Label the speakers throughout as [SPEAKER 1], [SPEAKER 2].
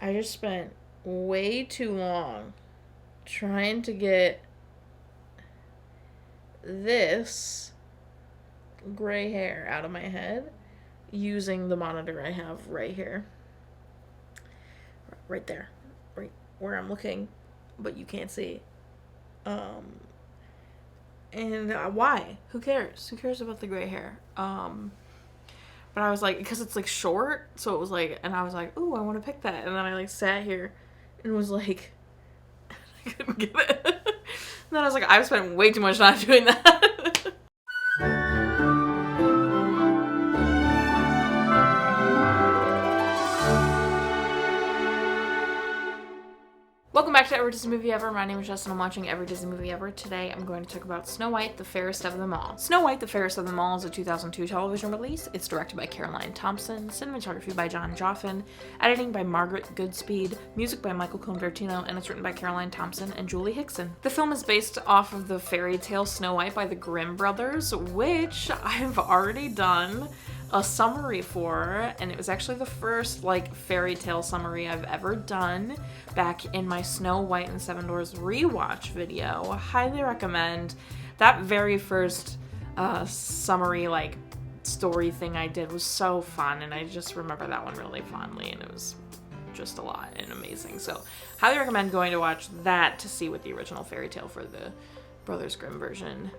[SPEAKER 1] I just spent way too long trying to get this gray hair out of my head using the monitor I have right here. Right there. Right where I'm looking, but you can't see. And why? Who cares? Who cares about the gray hair? But I was like, because it's like short, so it was like, and I was like, ooh, I want to pick that. And then I like sat here and was like, I couldn't get it. And then I was like, I've spent way too much time doing that. Welcome back to Every Disney Movie Ever. My name is Jess and I'm watching Every Disney Movie Ever. Today I'm going to talk about Snow White, the Fairest of them all. Snow White, the Fairest of them all is a 2002 television release. It's directed by Caroline Thompson, cinematography by Jon Joffin, editing by Margaret, Goodspeed, music by Michael Convertino, and it's written by Caroline Thompson and Julie Hickson. The film is based off of the fairy tale Snow White by the Grimm brothers, which I've already done a summary for, and it was actually the first fairy tale summary I've ever done back in my Snow White and Seven Dwarfs rewatch video. Highly recommend. That very first summary story thing I did was so fun, and I just remember that one really fondly, and it was just a lot and amazing. So highly recommend going to watch that to see what the original fairy tale for the Brothers Grimm version,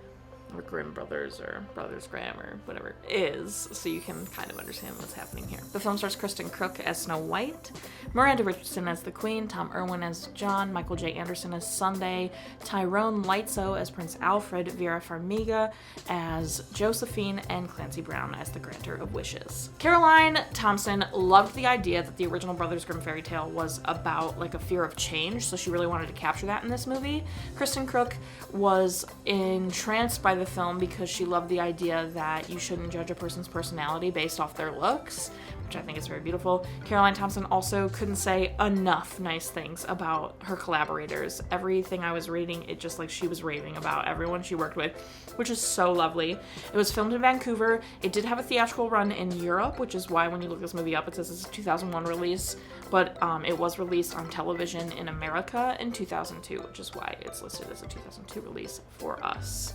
[SPEAKER 1] or Grimm Brothers, or Brothers Grimm, or whatever it is, so you can kind of understand what's happening here. The film stars Kristin Kreuk as Snow White, Miranda Richardson as the Queen, Tom Irwin as John, Michael J. Anderson as Sunday, Tyron Leitso as Prince Alfred, Vera Farmiga as Josephine, and Clancy Brown as the Granter of Wishes. Caroline Thompson loved the idea that the original Brothers Grimm fairy tale was about a fear of change, so she really wanted to capture that in this movie. Kristin Kreuk was entranced by the film because she loved the idea that you shouldn't judge a person's personality based off their looks, which I think is very beautiful. Caroline Thompson also couldn't say enough nice things about her collaborators. Everything I was reading, it just she was raving about everyone she worked with, which is so lovely. It was filmed in Vancouver. It did have a theatrical run in Europe, which is why when you look this movie up, it says it's a 2001 release, but it was released on television in America in 2002, which is why it's listed as a 2002 release for us.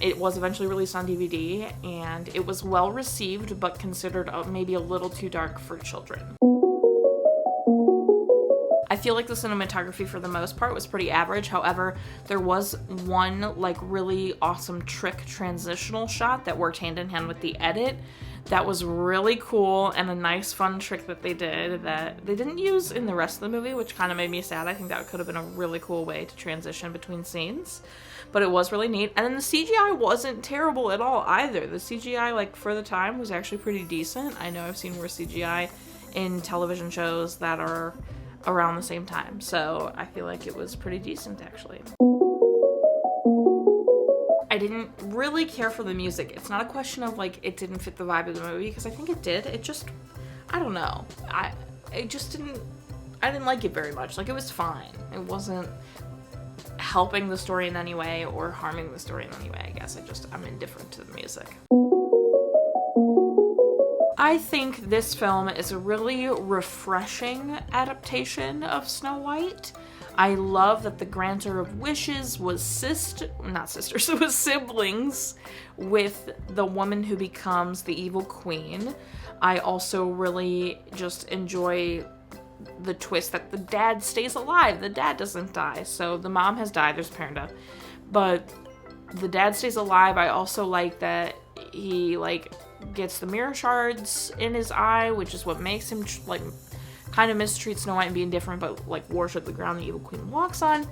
[SPEAKER 1] It was eventually released on DVD, and it was well received, but considered maybe a little too dark for children. I feel like the cinematography for the most part was pretty average. However, there was one really awesome trick transitional shot that worked hand in hand with the edit that was really cool, and a nice fun trick that they did that they didn't use in the rest of the movie, which kind of made me sad. I think that could have been a really cool way to transition between scenes, but it was really neat. And then the CGI wasn't terrible at all either. The CGI for the time was actually pretty decent. I know I've seen worse CGI in television shows that are around the same time, so I feel like it was pretty decent actually. I didn't really care for the music. It's not a question of it didn't fit the vibe of the movie, because I think it did. It just, I don't know. I didn't like it very much. It was fine. It wasn't helping the story in any way or harming the story in any way, I guess. I'm indifferent to the music. I think this film is a really refreshing adaptation of Snow White. I love that the Granter of Wishes was siblings with the woman who becomes the evil queen. I also really just enjoy the twist that the dad stays alive. The dad doesn't die. So the mom has died, there's a parent death, but the dad stays alive. I also like that he gets the mirror shards in his eye, which is what makes him kind of mistreat Snow White and be indifferent, but worship the ground the evil queen walks on.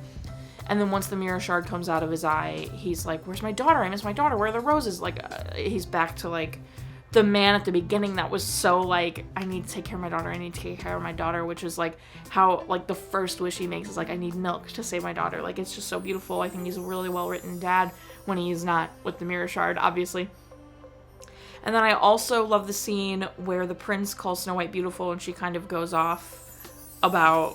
[SPEAKER 1] And then once the mirror shard comes out of his eye, he's like, where's my daughter? I miss my daughter. Where are the roses? He's back to the man at the beginning that was so I need to take care of my daughter. I need to take care of my daughter, which is how the first wish he makes is I need milk to save my daughter. It's just so beautiful. I think he's a really well written dad when he's not with the mirror shard, obviously. And then I also love the scene where the prince calls Snow White beautiful, and she kind of goes off about,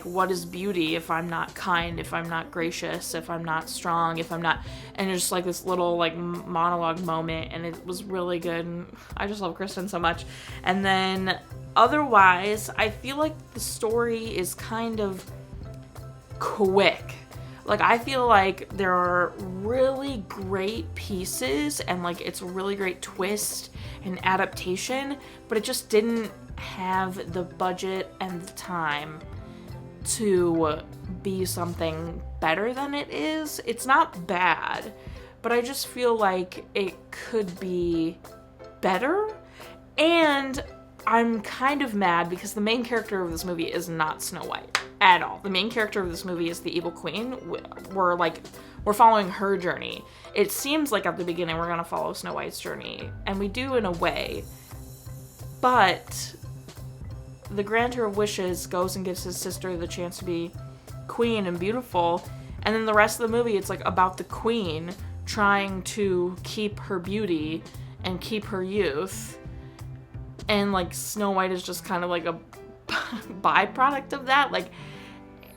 [SPEAKER 1] what is beauty if I'm not kind, if I'm not gracious, if I'm not strong, if I'm not... And it's just, this little, monologue moment, and it was really good, and I just love Kristin so much. And then Otherwise, I feel like the story is kind of quick. Like, I feel like there are really great pieces and, like, it's a really great twist and adaptation, but it just didn't have the budget and the time to be something better than it is. It's not bad, but I just feel like it could be better. And I'm kind of mad because the main character of this movie is not Snow White at all. The main character of this movie is the evil queen. We're following her journey. It seems like at the beginning we're gonna follow Snow White's journey, and we do in a way, but the grantor of wishes goes and gives his sister the chance to be queen and beautiful, and then the rest of the movie it's like about the queen trying to keep her beauty and keep her youth, and like Snow White is just kind of like a byproduct of that. Like,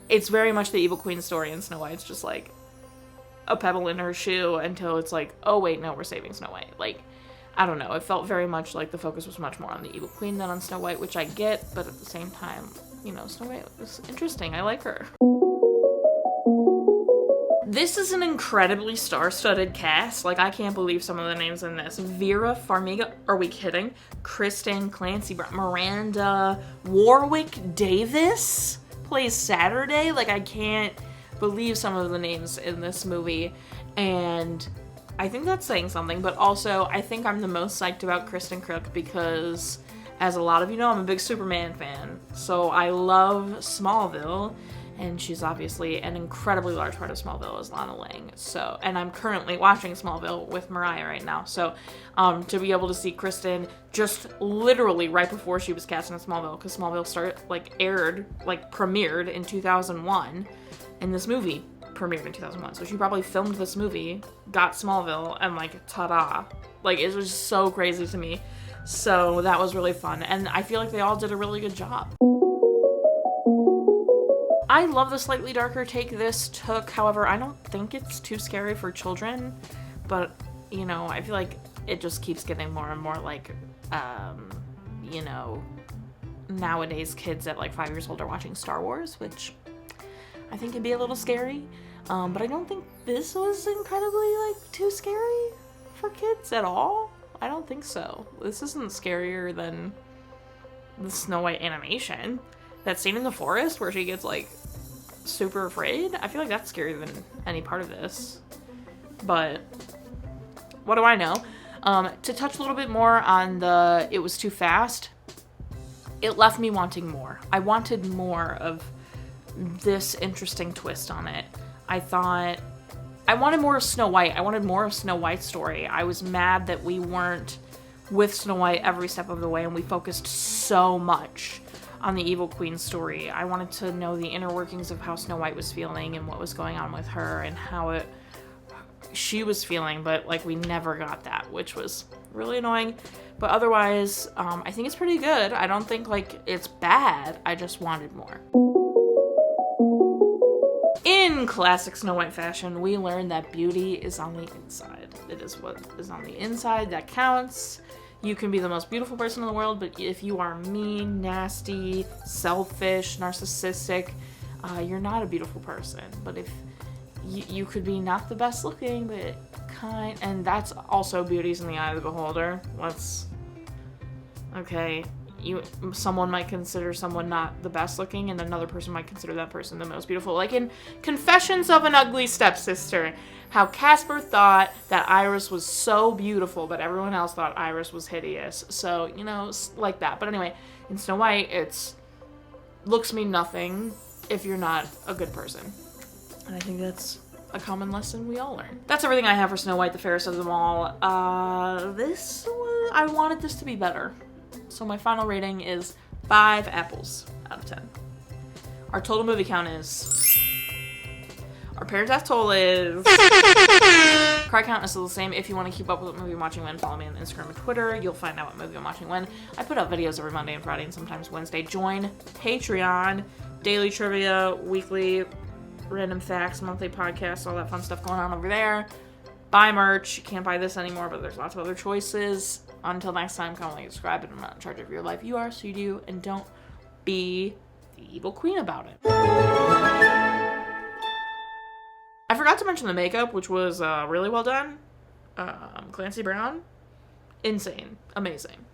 [SPEAKER 1] it's very much the evil queen story, and Snow White's just like a pebble in her shoe until it's like, oh wait, no, we're saving Snow White. Like, I don't know, it felt very much like the focus was much more on the evil queen than on Snow White, which I get, but at the same time, you know, Snow White was interesting. I like her. This is an incredibly star-studded cast. Like, I can't believe some of the names in this. Vera Farmiga, are we kidding? Kristin, Clancy, Miranda, Warwick Davis plays Saturday. Like, I can't believe some of the names in this movie, and I think that's saying something. But also, I think I'm the most psyched about Kristin Kreuk because, as a lot of you know, I'm a big Superman fan. So I love Smallville, and she's obviously an incredibly large part of Smallville as Lana Lang. So, and I'm currently watching Smallville with Mariah right now. So, to be able to see Kristin just literally right before she was cast in Smallville, because Smallville premiered in 2001, and this movie premiered in 2001. So she probably filmed this movie, got Smallville, and like, ta-da. Like, it was so crazy to me. So that was really fun, and I feel like they all did a really good job. I love the slightly darker take this took. However, I don't think it's too scary for children, but, you know, I feel like it just keeps getting more and more like, you know, nowadays kids at like 5 years old are watching Star Wars, which I think can be a little scary. But I don't think this was incredibly like too scary for kids at all. I don't think so. This isn't scarier than the Snow White animation. That scene in the forest where she gets like super afraid, I feel like that's scarier than any part of this. But what do I know? To touch a little bit more on the it was too fast, it left me wanting more. I wanted more of this interesting twist on it. I thought I wanted more of Snow White. I wanted more of Snow White's story. I was mad that we weren't with Snow White every step of the way and we focused so much on the evil queen story. I wanted to know the inner workings of how Snow White was feeling and what was going on with her and how she was feeling, but like we never got that, which was really annoying. But otherwise, I think it's pretty good. I don't think like it's bad. I just wanted more. In classic Snow White fashion, we learned that beauty is on the inside. It is what is on the inside that counts. You can be the most beautiful person in the world, but if you are mean, nasty, selfish, narcissistic, you're not a beautiful person. But if you could be not the best looking, but kind, and that's also beauty's in the eye of the beholder. Okay, someone might consider someone not the best looking, and another person might consider that person the most beautiful. Like in Confessions of an Ugly Stepsister, how Casper thought that Iris was so beautiful, but everyone else thought Iris was hideous. So, you know, like that. But anyway, in Snow White, it's looks mean nothing if you're not a good person. And I think that's a common lesson we all learn. That's everything I have for Snow White, the fairest of them all. I wanted this to be better. So my final rating is 5 apples out of 10. Our total movie count is... Our parent death toll is... Cry count is still the same. If you want to keep up with what movie I'm watching when, follow me on Instagram and Twitter. You'll find out what movie I'm watching when. I put out videos every Monday and Friday and sometimes Wednesday. Join Patreon, daily trivia, weekly random facts, monthly podcasts, all that fun stuff going on over there. Buy merch. You can't buy this anymore, but there's lots of other choices. Until next time, commonly described, I'm not in charge of your life. You are, so you do, and don't be the evil queen about it. I forgot to mention the makeup, which was really well done. Clancy Brown, insane, amazing.